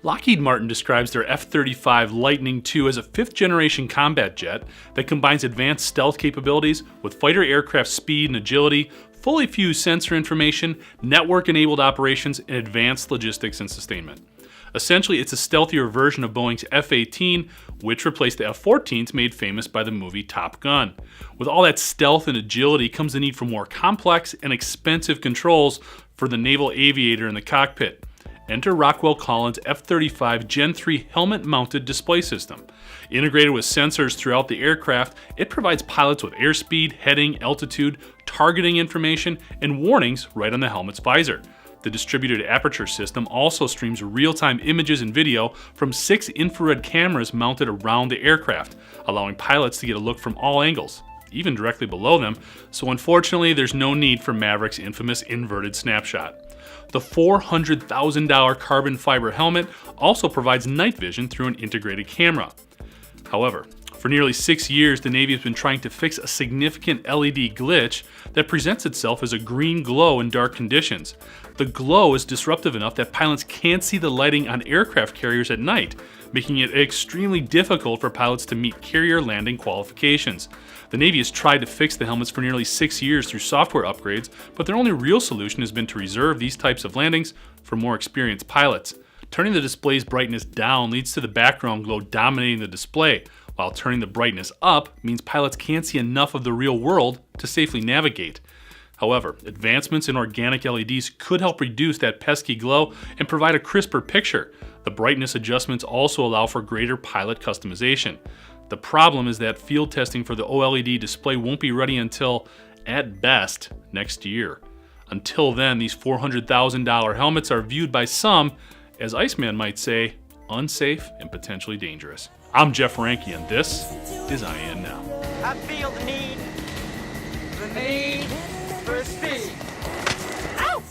Lockheed Martin describes their F-35 Lightning II as a fifth-generation combat jet that combines advanced stealth capabilities with fighter aircraft speed and agility, fully fused sensor information, network-enabled operations, and advanced logistics and sustainment. Essentially, it's a stealthier version of Boeing's F-18, which replaced the F-14s made famous by the movie Top Gun. With all that stealth and agility comes the need for more complex and expensive controls for the naval aviator in the cockpit. Enter Rockwell Collins F-35 Gen 3 helmet-mounted display system. Integrated with sensors throughout the aircraft, it provides pilots with airspeed, heading, altitude, targeting information, and warnings right on the helmet's visor. The Distributed Aperture System also streams real-time images and video from 6 infrared cameras mounted around the aircraft, allowing pilots to get a look from all angles, even directly below them, so unfortunately there's no need for Maverick's infamous inverted snapshot. The $400,000 carbon fiber helmet also provides night vision through an integrated camera. However, for nearly 6 years, the Navy has been trying to fix a significant LED glitch that presents itself as a green glow in dark conditions. The glow is disruptive enough that pilots can't see the lighting on aircraft carriers at night, making it extremely difficult for pilots to meet carrier landing qualifications. The Navy has tried to fix the helmets for nearly 6 years through software upgrades, but their only real solution has been to reserve these types of landings for more experienced pilots. Turning the display's brightness down leads to the background glow dominating the display, while turning the brightness up means pilots can't see enough of the real world to safely navigate. However, advancements in organic LEDs could help reduce that pesky glow and provide a crisper picture. The brightness adjustments also allow for greater pilot customization. The problem is that field testing for the OLED display won't be ready until, at best, next year. Until then, these $400,000 helmets are viewed by some, as Iceman might say, unsafe and potentially dangerous. I'm Jeff Ranke, and this is IEN Now. I feel the need for speed. Ow!